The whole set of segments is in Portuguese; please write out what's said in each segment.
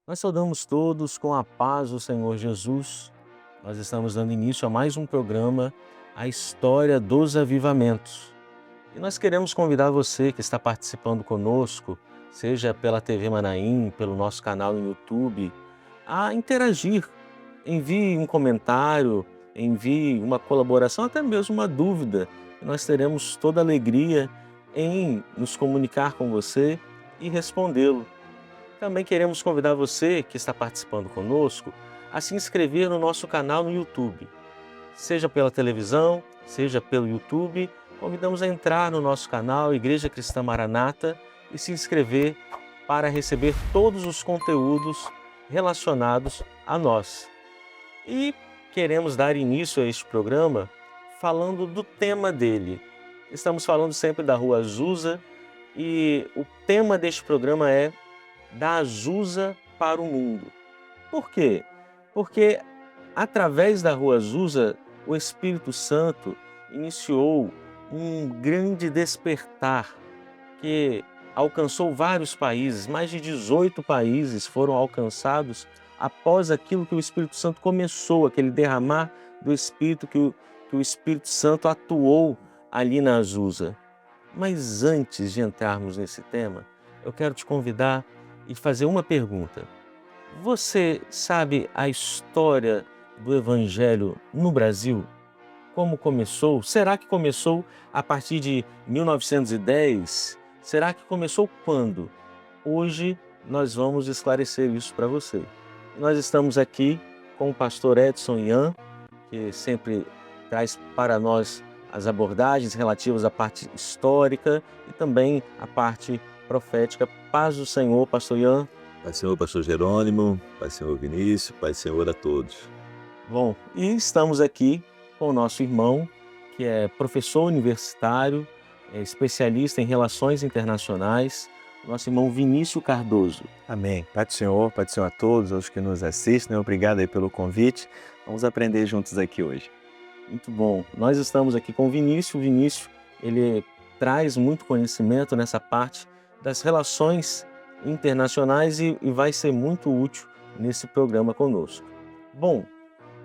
Nós saudamos todos com a paz do Senhor Jesus. Nós estamos dando início a mais um programa, A História dos Avivamentos. E nós queremos convidar você que está participando conosco, seja pela TV Manaim, pelo nosso canal no YouTube, a interagir. Envie um comentário, envie uma colaboração, até mesmo uma dúvida. Nós teremos toda a alegria em nos comunicar com você e respondê-lo. Também queremos convidar você que está participando conosco a se inscrever no nosso canal no YouTube. Seja pela televisão, seja pelo YouTube, convidamos a entrar no nosso canal Igreja Cristã Maranata e se inscrever para receber todos os conteúdos relacionados a nós. E queremos dar início a este programa falando do tema dele. Estamos falando sempre da Rua Azusa e o tema deste programa é Da Azusa para o Mundo. Por quê? Porque através da Rua Azusa, o Espírito Santo iniciou um grande despertar que alcançou vários países, mais de 18 países foram alcançados após aquilo que o Espírito Santo começou, aquele derramar do Espírito que o Espírito Santo atuou ali na Azusa. Mas antes de entrarmos nesse tema, eu quero te convidar e fazer uma pergunta. Você sabe a história do Evangelho no Brasil? Como começou? Será que começou a partir de 1910? Será que começou quando? Hoje nós vamos esclarecer isso para você. Nós estamos aqui com o pastor Edson Ian, que sempre traz para nós as abordagens relativas à parte histórica e também à parte profética. Paz do Senhor, pastor Ian. Pai Senhor, pastor Jerônimo, Pai Senhor Vinícius, Pai Senhor a todos. Bom, e estamos aqui com o nosso irmão, que é professor universitário, é especialista em relações internacionais, nosso irmão Vinícius Cardoso. Amém. Pai do Senhor a todos, aos que nos assistem, obrigado aí pelo convite. Vamos aprender juntos aqui hoje. Muito bom. Nós estamos aqui com o Vinícius. O Vinícius, ele traz muito conhecimento nessa parte das relações internacionais e vai ser muito útil nesse programa conosco. Bom,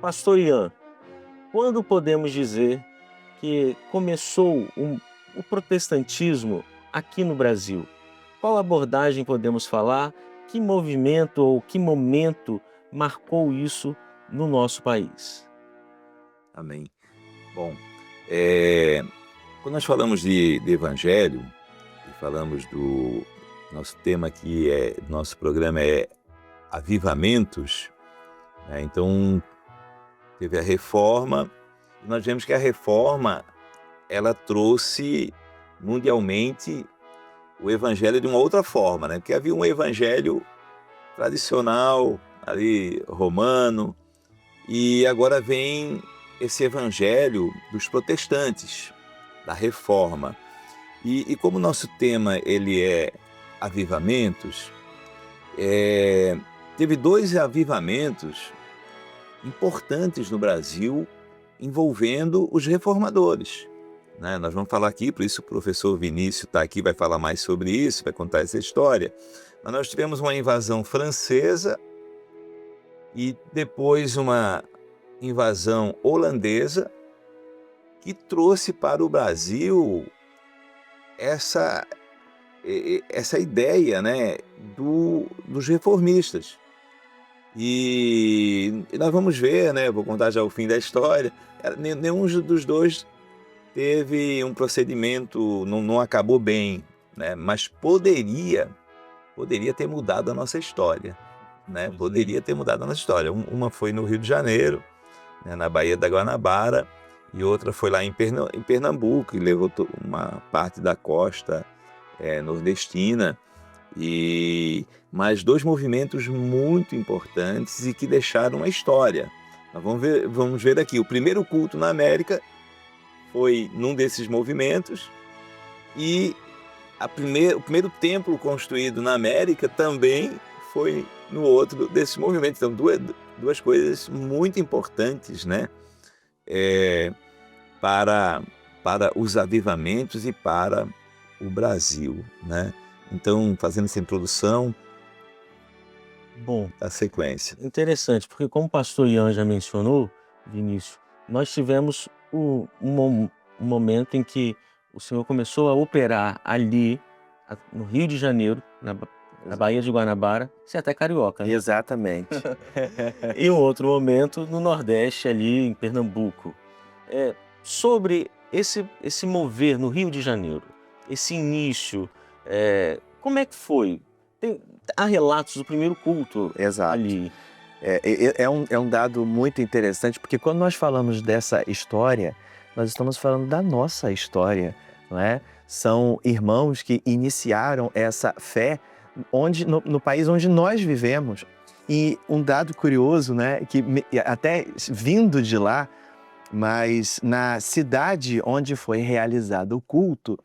pastor Ian, quando podemos dizer que começou o protestantismo aqui no Brasil? Qual abordagem podemos falar? Que movimento ou que momento marcou isso no nosso país? Amém. Bom, quando nós falamos de Evangelho, e falamos do nosso tema aqui, nosso programa é Avivamentos, né? Então teve a Reforma, e nós vemos que a Reforma, ela trouxe mundialmente o Evangelho de uma outra forma, né? Porque havia um Evangelho tradicional, ali, romano, e agora vem esse Evangelho dos protestantes, da Reforma. E como o nosso tema ele é avivamentos, teve dois avivamentos importantes no Brasil envolvendo os reformadores, né? Nós vamos falar aqui, por isso o professor Vinícius está aqui, vai falar mais sobre isso, vai contar essa história. Mas nós tivemos uma invasão francesa e depois uma invasão holandesa que trouxe para o Brasil essa ideia, né, dos reformistas. E nós vamos ver, né, vou contar já o fim da história, nenhum dos dois teve um procedimento, não acabou bem, né, mas poderia ter mudado a nossa história, né? Poderia ter mudado a nossa história. Uma foi no Rio de Janeiro, né, na Baía da Guanabara, e outra foi lá em Pernambuco, e levou uma parte da costa nordestina, mas dois movimentos muito importantes e que deixaram a história. Nós vamos ver aqui, o primeiro culto na América foi num desses movimentos, e o primeiro templo construído na América também foi no outro desses movimentos. Então, duas coisas muito importantes, né? Para os avivamentos e para o Brasil, né? Então, fazendo essa introdução, Bom, a sequência. interessante, porque como o pastor Ian já mencionou, Vinícius, nós tivemos um momento em que o Senhor começou a operar ali, no Rio de Janeiro, na Baía de Guanabara, você é até carioca, né? Exatamente. E um outro momento no Nordeste, ali em Pernambuco. Sobre esse mover no Rio de Janeiro, esse início, como é que foi? Há relatos do primeiro culto Exato. ali. É um dado muito interessante, porque quando nós falamos dessa história, nós estamos falando da nossa história, não é? São irmãos que iniciaram essa fé no país onde nós vivemos. E um dado curioso, né, que até vindo de lá, mas na cidade onde foi realizado o culto,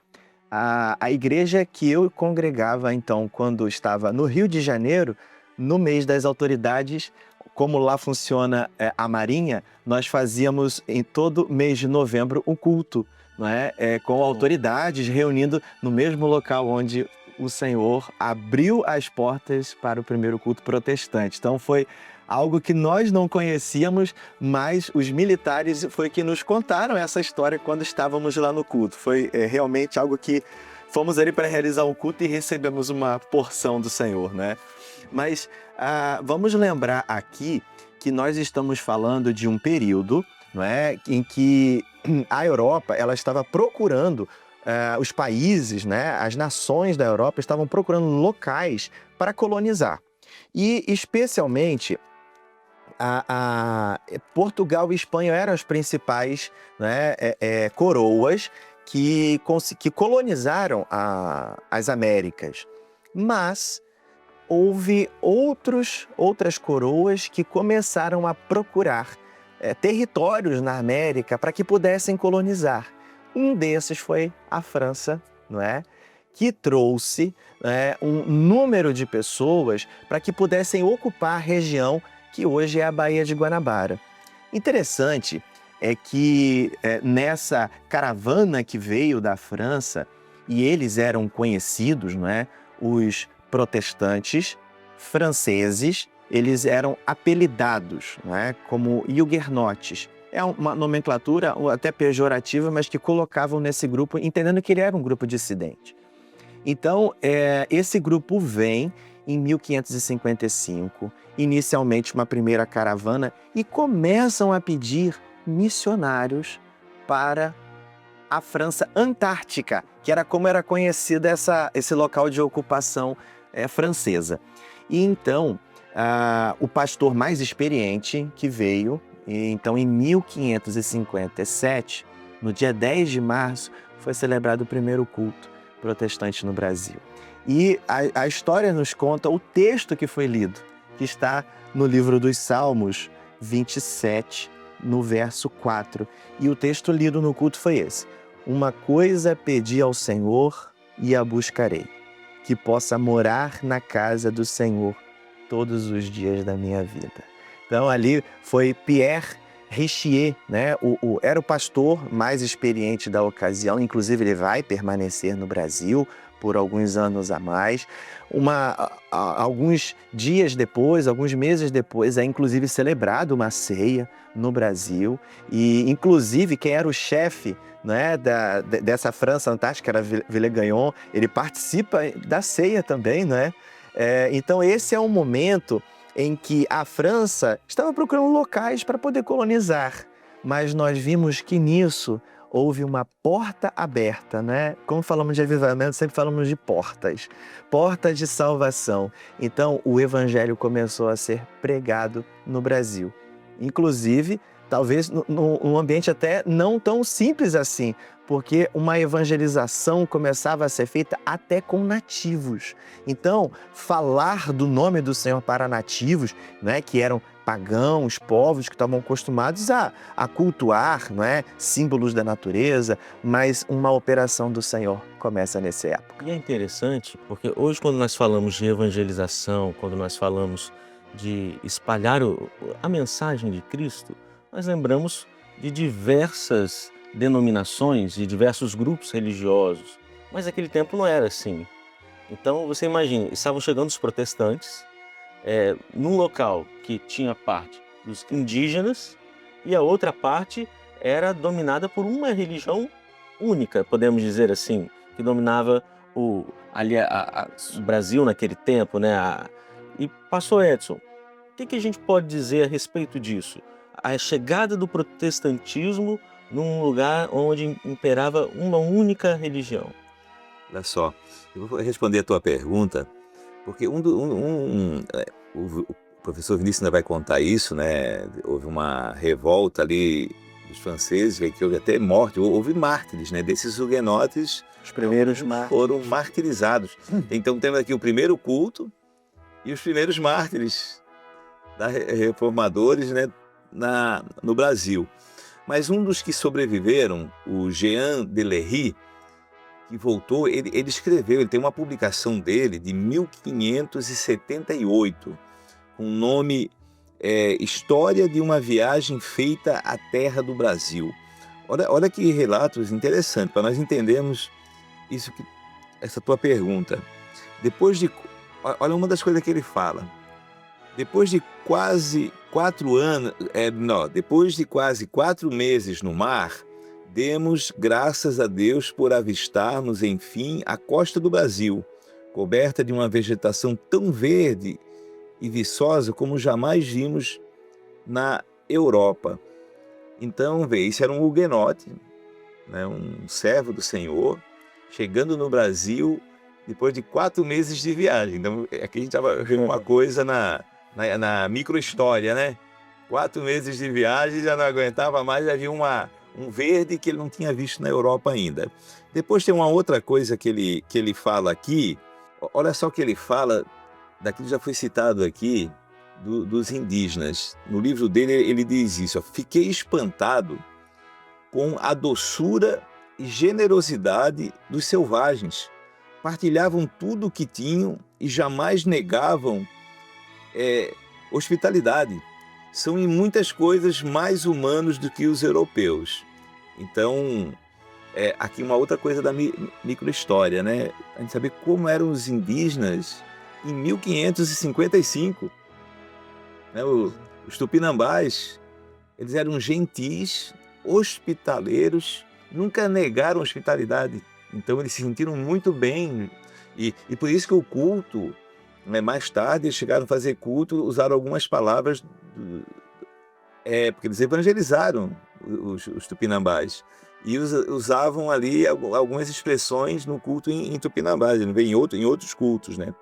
a igreja que eu congregava, então, quando estava no Rio de Janeiro, no mês das autoridades, como lá funciona a Marinha, nós fazíamos em todo mês de novembro um culto, não é? Com autoridades reunindo no mesmo local onde o Senhor abriu as portas para o primeiro culto protestante. Então foi algo que nós não conhecíamos, mas os militares foi que nos contaram essa história quando estávamos lá no culto. Foi realmente algo que fomos ali para realizar um culto e recebemos uma porção do Senhor, né? Mas vamos lembrar aqui que nós estamos falando de um período, não é, em que a Europa ela estava procurando, os países, né, as nações da Europa estavam procurando locais para colonizar. E especialmente Portugal e Espanha eram as principais, né, coroas que colonizaram as Américas. Mas houve outras coroas que começaram a procurar territórios na América para que pudessem colonizar. Um desses foi a França, não é? Que trouxe um número de pessoas para que pudessem ocupar a região que hoje é a Baía de Guanabara. Interessante é que nessa caravana que veio da França, e eles eram conhecidos, não é? Os protestantes franceses, eles eram apelidados, não é? Como huguenotes. É uma nomenclatura até pejorativa, mas que colocavam nesse grupo, entendendo que ele era um grupo dissidente. Então, esse grupo vem em 1555, inicialmente uma primeira caravana, e começam a pedir missionários para a França Antártica, que era como era conhecida esse local de ocupação francesa. E então, o pastor mais experiente que veio, então em 1557, no dia 10 de março, foi celebrado o primeiro culto protestante no Brasil. E a história nos conta o texto que foi lido, que está no livro dos Salmos 27, no verso 4. E o texto lido no culto foi esse: uma coisa pedi ao Senhor e a buscarei, que possa morar na casa do Senhor todos os dias da minha vida. Então ali foi Pierre Richier, né? Era o pastor mais experiente da ocasião, inclusive ele vai permanecer no Brasil por alguns anos a mais. Alguns dias depois, alguns meses depois, é inclusive celebrado uma ceia no Brasil, e inclusive quem era o chefe, né, dessa França Antártica, era Villegagnon, ele participa da ceia também, né? Então esse é um momento em que a França estava procurando locais para poder colonizar, mas nós vimos que nisso houve uma porta aberta, né? Como falamos de avivamento, sempre falamos de portas de salvação. Então o evangelho começou a ser pregado no Brasil, inclusive talvez num ambiente até não tão simples assim, porque uma evangelização começava a ser feita até com nativos. Então, falar do nome do Senhor para nativos, né, que eram pagãos, povos que estavam acostumados a cultuar, não é, símbolos da natureza, mas uma operação do Senhor começa nessa época. E é interessante porque hoje, quando nós falamos de evangelização, quando nós falamos de espalhar a mensagem de Cristo, nós lembramos de diversas denominações, de diversos grupos religiosos, mas naquele tempo não era assim. Então você imagina, estavam chegando os protestantes, num local que tinha parte dos indígenas e a outra parte era dominada por uma religião única, podemos dizer assim, que dominava o Brasil naquele tempo, né? E pastor Edson, o que a gente pode dizer a respeito disso? A chegada do protestantismo num lugar onde imperava uma única religião. Olha só, eu vou responder a tua pergunta, porque o professor Vinícius ainda vai contar isso, né? Houve uma revolta ali dos franceses, que houve até morte, houve mártires, né? Desses huguenotes, Os primeiros mártires. foram martirizados. Então temos aqui o primeiro culto e os primeiros mártires reformadores, né? No Brasil. Mas um dos que sobreviveram, o Jean Delery, que voltou, ele escreveu, ele tem uma publicação dele de 1578, com o nome História de uma Viagem Feita à Terra do Brasil. Olha que relatos interessantes, para nós entendermos essa tua pergunta. Olha uma das coisas que ele fala. Depois de quase 4 meses no mar, demos graças a Deus por avistarmos, enfim, a costa do Brasil, coberta de uma vegetação tão verde e viçosa como jamais vimos na Europa. Então, isso era um huguenote, né, um servo do Senhor, chegando no Brasil depois de 4 meses de viagem. Então, aqui a gente estava vendo uma coisa na micro-história, né? 4 meses de viagem, já não aguentava mais, já viu um verde que ele não tinha visto na Europa ainda. Depois tem uma outra coisa que ele fala aqui, olha só o que ele fala, daquilo que já foi citado aqui, dos indígenas. No livro dele ele diz isso, fiquei espantado com a doçura e generosidade dos selvagens. Partilhavam tudo o que tinham e jamais negavam hospitalidade. São em muitas coisas mais humanos do que os europeus. Então, aqui uma outra coisa da microhistória, né? A gente saber como eram os indígenas em 1555. Né? Os tupinambás, eles eram gentis, hospitaleiros, nunca negaram hospitalidade. Então, eles se sentiram muito bem. E por isso que o culto, mais tarde, eles chegaram a fazer culto, usaram algumas palavras, porque eles evangelizaram os tupinambás. E usavam ali algumas expressões no culto em tupinambás, ele vem em outros cultos, né?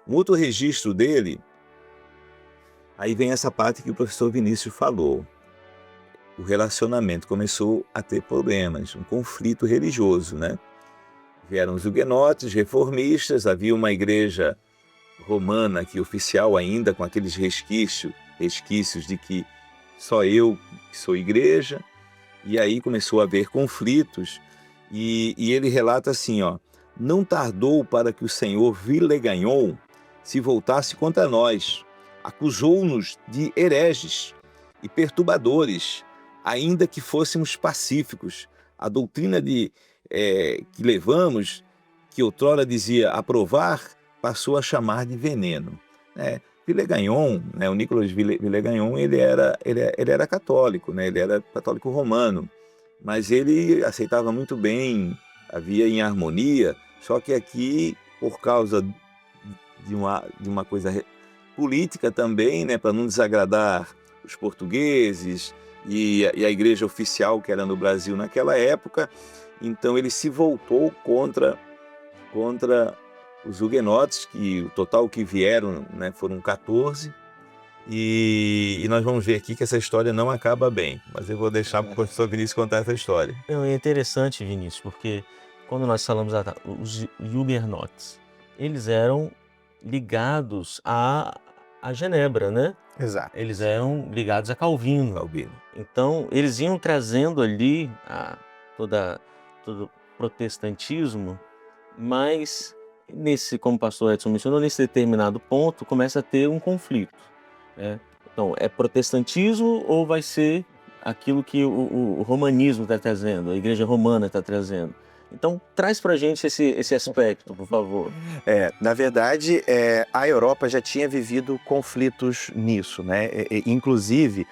Um outro registro dele, aí vem essa parte que o professor Vinícius falou. O relacionamento começou a ter problemas, um conflito religioso, né? Vieram os huguenotes, reformistas, havia uma igreja romana aqui oficial ainda, com aqueles resquícios de que só eu que sou igreja, e aí começou a haver conflitos, e ele relata assim, não tardou para que o senhor Villegagnon se voltasse contra nós, acusou-nos de hereges e perturbadores, ainda que fôssemos pacíficos. A doutrina que levamos, que outrora dizia aprovar, passou a chamar de veneno. Villegagnon, o Nicolas Villegagnon, ele era católico, né? Ele era católico romano, mas ele aceitava muito bem, havia em harmonia, só que aqui, por causa de uma coisa política também, né, para não desagradar os portugueses e a igreja oficial que era no Brasil naquela época, então ele se voltou contra os huguenotes, que o total que vieram, né, foram 14, e nós vamos ver aqui que essa história não acaba bem, mas eu vou deixar para o professor Vinícius contar essa história. É interessante, Vinícius, porque quando nós falamos os huguenotes, eles eram ligados a Genebra, né? Exato. Eles eram ligados a Calvino. Então, eles iam trazendo ali todo o protestantismo, mas como o pastor Edson mencionou, nesse determinado ponto começa a ter um conflito, né? Então, é protestantismo ou vai ser aquilo que o romanismo está trazendo, a igreja romana está trazendo? Então, traz para a gente esse aspecto, por favor. Na verdade, a Europa já tinha vivido conflitos nisso, né? Inclusive,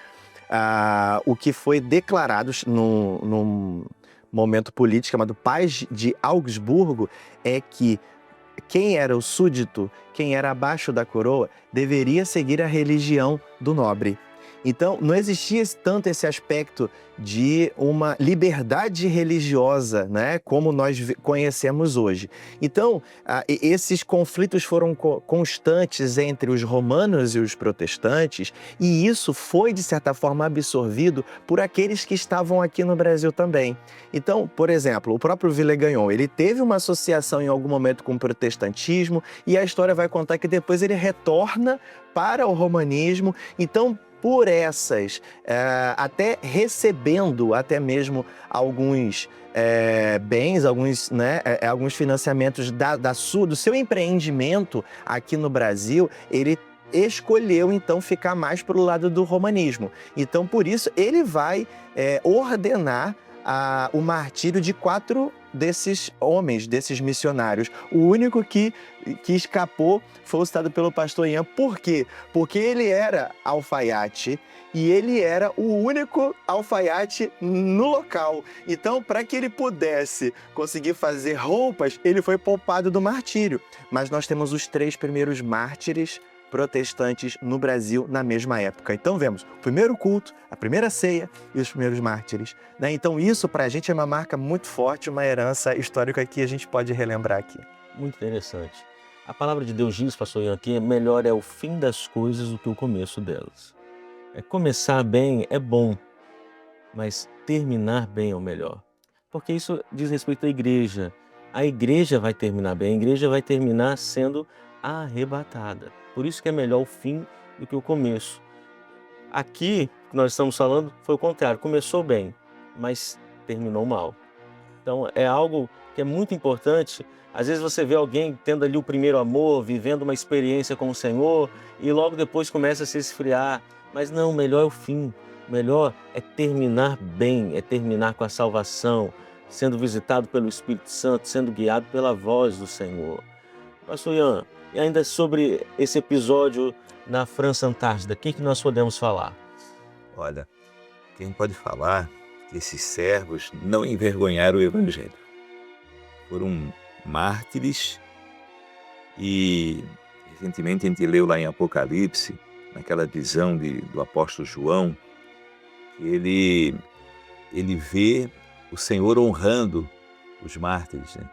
o que foi declarado num momento político chamado Paz de Augsburgo é que quem era o súdito, quem era abaixo da coroa, deveria seguir a religião do nobre. Então, não existia tanto esse aspecto de uma liberdade religiosa, né, como nós conhecemos hoje. Então, esses conflitos foram constantes entre os romanos e os protestantes, e isso foi, de certa forma, absorvido por aqueles que estavam aqui no Brasil também. Então, por exemplo, o próprio Villegagnon, ele teve uma associação em algum momento com o protestantismo, e a história vai contar que depois ele retorna para o romanismo. Então, por essas, até recebendo até mesmo alguns bens, alguns financiamentos do seu empreendimento aqui no Brasil, ele escolheu então ficar mais para o lado do romanismo. Então, por isso, ele vai ordenar o martírio de 4 desses homens, desses missionários. O único que escapou foi o citado pelo pastor Ian. Por quê? Porque ele era alfaiate e ele era o único alfaiate no local. Então, para que ele pudesse conseguir fazer roupas, ele foi poupado do martírio. Mas nós temos os 3 primeiros mártires protestantes no Brasil na mesma época. Então vemos o primeiro culto, a primeira ceia e os primeiros mártires, né? Então isso para a gente é uma marca muito forte, uma herança histórica que a gente pode relembrar aqui. Muito interessante. A palavra de Deus diz, pastor Ian, que melhor é o fim das coisas do que o começo delas. Começar bem é bom, mas terminar bem é o melhor. Porque isso diz respeito à igreja. A igreja vai terminar bem, a igreja vai terminar sendo arrebatada. Por isso que é melhor o fim do que o começo. Aqui, que nós estamos falando, foi o contrário. Começou bem, mas terminou mal. Então, é algo que é muito importante. Às vezes você vê alguém tendo ali o primeiro amor, vivendo uma experiência com o Senhor, e logo depois começa a se esfriar. Mas não, melhor é o fim. Melhor é terminar bem, é terminar com a salvação, sendo visitado pelo Espírito Santo, sendo guiado pela voz do Senhor. Pastor Ian, e ainda sobre esse episódio na França Antártida, o que nós podemos falar? Olha, quem pode falar que esses servos não envergonharam o Evangelho? Foram mártires e recentemente a gente leu lá em Apocalipse, naquela visão do apóstolo João, que ele vê o Senhor honrando os mártires, né?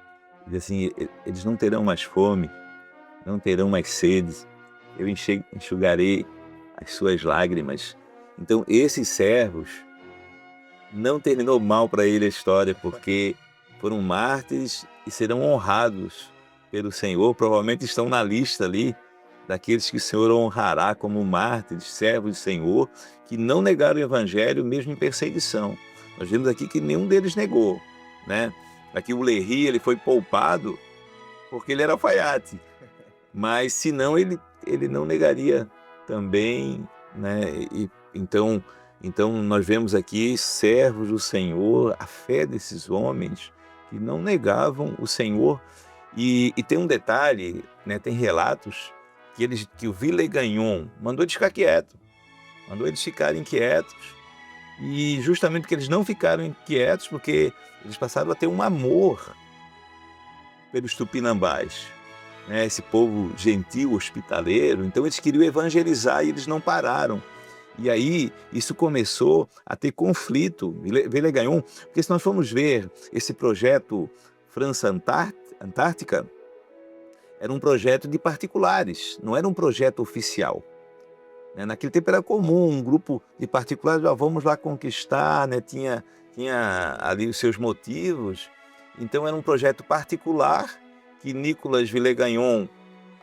Diz assim, eles não terão mais fome, não terão mais sede, eu enxugarei as suas lágrimas. Então, esses servos, não terminou mal para ele a história, porque foram mártires e serão honrados pelo Senhor, provavelmente estão na lista ali daqueles que o Senhor honrará como mártires, servos do Senhor, que não negaram o Evangelho mesmo em perseguição. Nós vemos aqui que nenhum deles negou, né? Aqui o Léry, ele foi poupado porque ele era alfaiate, mas senão ele não negaria também, né? Então nós vemos aqui servos do Senhor, a fé desses homens que não negavam o Senhor. E tem um detalhe, né? Tem relatos que o Villegagnon mandou eles ficar quietos, mandou eles ficarem quietos, e justamente porque eles não ficaram inquietos, porque eles passaram a ter um amor pelos tupinambás, né? Esse povo gentil, hospitaleiro. Então eles queriam evangelizar e eles não pararam. E aí isso começou a ter conflito, Villegagnon, porque se nós formos ver esse projeto França Antártica, era um projeto de particulares, não era um projeto oficial. Naquele tempo era comum um grupo de particulares, vamos lá conquistar, né? Tinha ali os seus motivos. Então era um projeto particular que Nicolas Villegagnon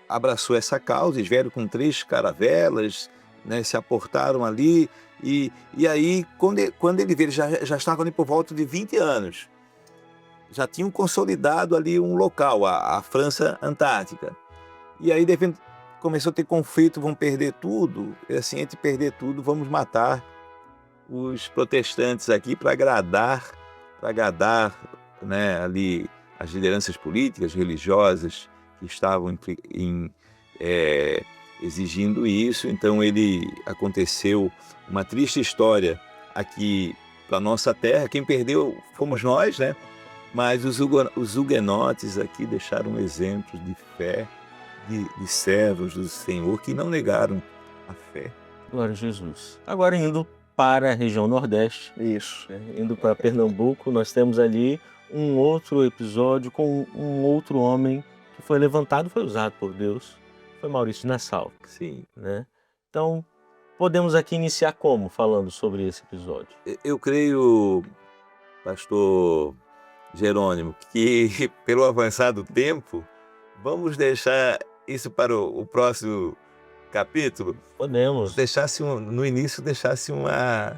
abraçou essa causa. Eles vieram com 3 caravelas, né? Se aportaram ali, e aí quando ele veio, já estavam ali por volta de 20 anos. Já tinham consolidado ali um local, a França Antártica. E aí começou a ter conflito, vão perder tudo. E assim, entre perder tudo, vamos matar os protestantes aqui para agradar, né, ali as lideranças políticas, religiosas que estavam exigindo isso. Então aconteceu uma triste história aqui para nossa terra. Quem perdeu fomos nós, né? Mas os huguenotes aqui deixaram exemplos de fé, de servos do Senhor que não negaram a fé. Glória a Jesus. Agora indo para a região Nordeste, Isso. indo para Pernambuco, nós temos ali um outro episódio com um outro homem que foi levantado, foi usado por Deus, foi Maurício de Nassau, Sim. né? Então, podemos aqui iniciar como, falando sobre esse episódio? Eu creio, pastor Jerônimo, que pelo avançar do tempo, vamos deixar isso para o próximo capítulo. Podemos. No início deixasse uma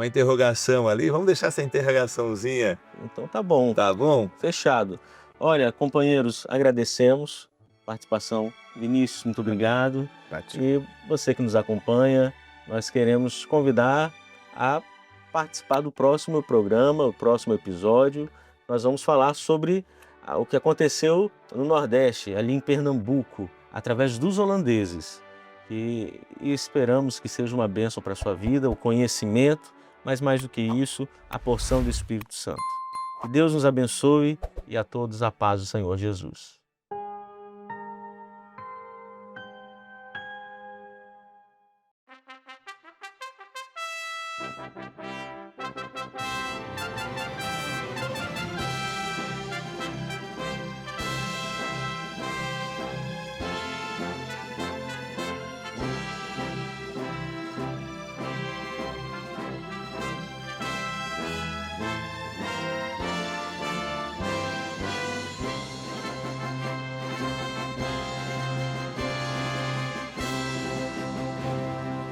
interrogação ali. Vamos deixar essa interrogaçãozinha. Então tá bom. Tá bom? Fechado. Olha, companheiros, agradecemos a participação. Vinícius, muito obrigado. E você que nos acompanha, nós queremos convidar a participar do próximo programa, o próximo episódio. Nós vamos falar sobre o que aconteceu no Nordeste, ali em Pernambuco, através dos holandeses. E esperamos que seja uma bênção para a sua vida, o conhecimento, mas mais do que isso, a porção do Espírito Santo. Que Deus nos abençoe e a todos a paz do Senhor Jesus.